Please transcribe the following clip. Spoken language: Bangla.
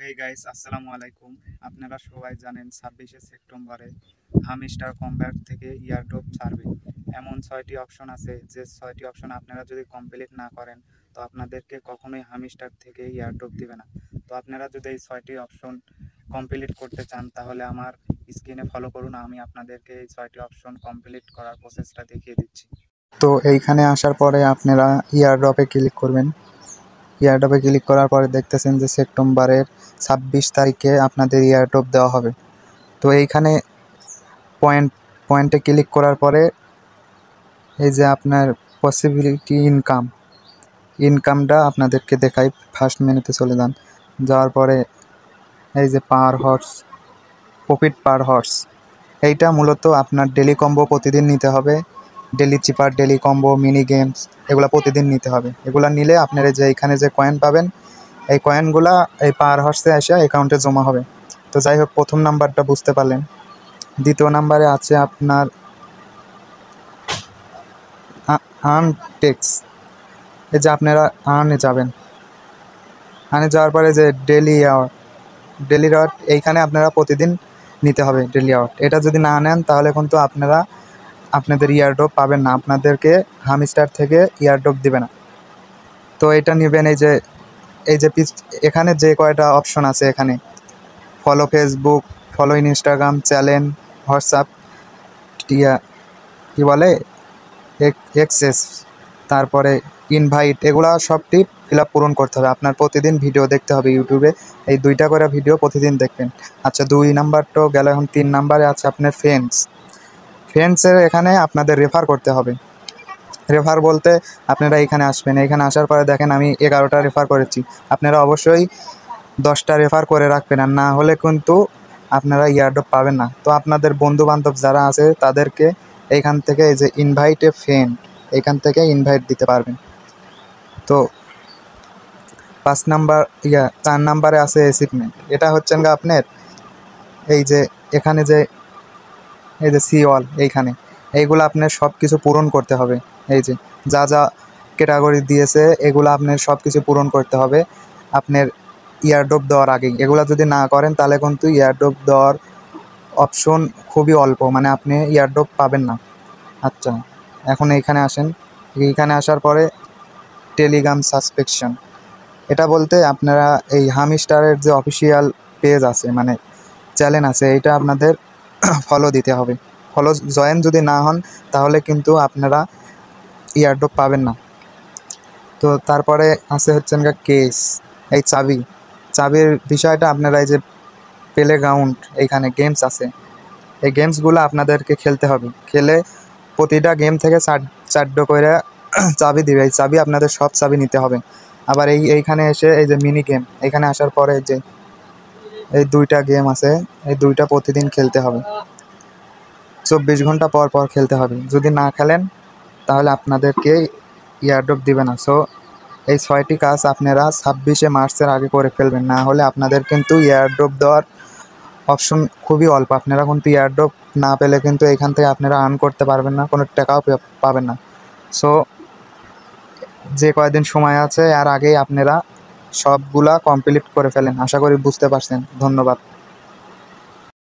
হে গাইস, আসসালামু আলাইকুম। আপনারা সবাই জানেন 26শে সেপ্টেম্বরে হামিস্টার কমব্যাট থেকে ইয়ারড্রপ ছাড়বে। এমন 6টি অপশন আছে, যে 6টি অপশন আপনারা যদি কমপ্লিট না করেন তো আপনাদেরকে কখনোই হামিস্টার থেকে ইয়ারড্রপ দিবে না। তো আপনারা যদি এই 6টি অপশন কমপ্লিট করতে চান তাহলে আমার স্ক্রিনে ফলো করুন, আমি আপনাদেরকে এই 6টি অপশন কমপ্লিট করার প্রসেসটা দেখিয়ে দিচ্ছি। তো এইখানে আসার পরে আপনারা ইয়ারড্রপে ক্লিক করবেন। ইয়ারড্রপে ক্লিক করার পরে দেখতেছেন যে সেপ্টেম্বরের 26 তারিখে আপনাদের ইয়ারড্রপ দেওয়া হবে। তো এইখানে পয়েন্টে ক্লিক করার পরে এই যে আপনার পসিবিলিটি ইনকামটা আপনাদেরকে দেখাই। ফার্স্ট মেনুতে চলে যান, যাওয়ার পরে এই যে পার হর্স, প্রফিট পার হর্স, এইটা মূলত আপনার ডেলি কম্বো প্রতিদিন নিতে হবে। ডেলি চিপার, ডেলি কম্বো, মিনি গেমস, এগুলো প্রতিদিন নিতে হবে। এগুলো নিলে আপনারা যে এখানে যে কয়েন পাবেন, এই কয়েনগুলা এই পার হর্সে এসে অ্যাকাউন্টে জমা হবে। তো যাই হোক, প্রথম নাম্বারটা বুঝতে পারলেন। দ্বিতীয় নাম্বারে আছে আপনার আর্ন টেক্স। এই যে আপনারা আর্নে যাবেন, আর্নে যাওয়ার পরে যে ডেলি আওয়ার, এইখানে আপনারা প্রতিদিন নিতে হবে ডেলি আওয়ার। এটা যদি না নেন তাহলে কিন্তু আপনারা আপনাদের ইয়ারড্রপ পাবেন না, আপনাদেরকে হামিস্টার থেকে ইয়ারড্রপ দিবে না। তো এটা নেবেন। এই যে এখানে যে কয়টা অপশন আছে, এখানে follow Facebook, follow Instagram, channel, WhatsApp, কী বলে এক্সেস, তারপরে ইনভাইট, এগুলা সবটি ফিল আপ পূরণ করতে হবে। আপনার প্রতিদিন ভিডিও দেখতে হবে ইউটিউবে, এই 2টা করে ভিডিও প্রতিদিন দেখবেন। আচ্ছা, 2 নাম্বার তো গেল। এখন 3 নাম্বারে আছে আপনার ফ্রেন্ডসের এখানে আপনাদের রেফার করতে হবে। রেফার বলতে আপনারা এখানে আসবেন, এখানে আসার পরে দেখেন আমি 11টা রেফার করেছি। আপনারা অবশ্যই 10টা রেফার করে রাখবেন, আর না হলে কিন্তু আপনারা ইয়ারড্রপ পাবেন না। তো আপনাদের বন্ধু বান্ধব যারা আছে তাদেরকে এইখান থেকে এই যে ইনভাইট এ ফ্রেন্ড, এইখান থেকে ইনভাইট দিতে পারবেন। তো 4 নাম্বারে আছে অ্যাচিভমেন্ট। এটা হচ্ছেন গা আপনার এই যে এখানে যে এই যে সি অল, এইগুলো আপনার সব কিছু পূরণ করতে হবে। এই যে যা যা ক্যাটাগরি দিয়েছে এগুলো আপনার সব কিছু পূরণ করতে হবে আপনার ইয়ারড্রপ দেওয়ার আগেই। এগুলো যদি না করেন তাহলে কিন্তু ইয়ারড্রপ দেওয়ার অপশন খুবই অল্প, মানে আপনি ইয়ারড্রপ পাবেন না। আচ্ছা, এখন এইখানে আসেন। এইখানে আসার পরে টেলিগ্রাম সাবস্ক্রিপশন, এটা বলতে আপনারা এই হামিস্টারের যে অফিসিয়াল পেজ আছে, মানে চ্যানেল আছে, এইটা আপনাদের ফলো দিতে হবে। ফলো জয়েন যদি না হন তাহলে কিন্তু আপনারা ইয়ারড্রপ পাবেন না। তো তারপরে আছে হচ্ছেন গা কেস, এই চাবির বিষয়টা আপনারা এই যে প্লে গ্রাউন্ড, এইখানে গেমস আছে, এই গেমসগুলো আপনাদেরকে খেলতে হবে। খেলে প্রতিটা গেম থেকে 4টা করে চাবি দিবে। এই চাবি আপনাদের সব চাবি নিতে হবে। আবার এইখানে এসে এই যে মিনি গেম, এইখানে আসার পরে যে এই 2টা গেম আছে, এই 2টা প্রতিদিন খেলতে হবে, 24 ঘন্টা পর পর খেলতে হবে। যদি না খেলেন তাহলে আপনাদেরকে ইয়ারড্রপ দিবে না। সো এই 6টি কাজ আপনারা 26শে মার্চের আগে করে ফেলবেন, না হলে আপনাদের কিন্তু ইয়ারড্রপ দেওয়ার অপশন খুবই অল্প। আপনারা কিন্তু ইয়ারড্রপ না পেলে কিন্তু এখান থেকে আপনারা আর্ন করতে পারবেন না, কোনো টাকাও পাবেন না। সো যে কয়দিন সময় আছে আর আগেই আপনারা সবগুলা কমপ্লিট করে ফেলেন। আশা করি বুঝতে পারছেন। ধন্যবাদ।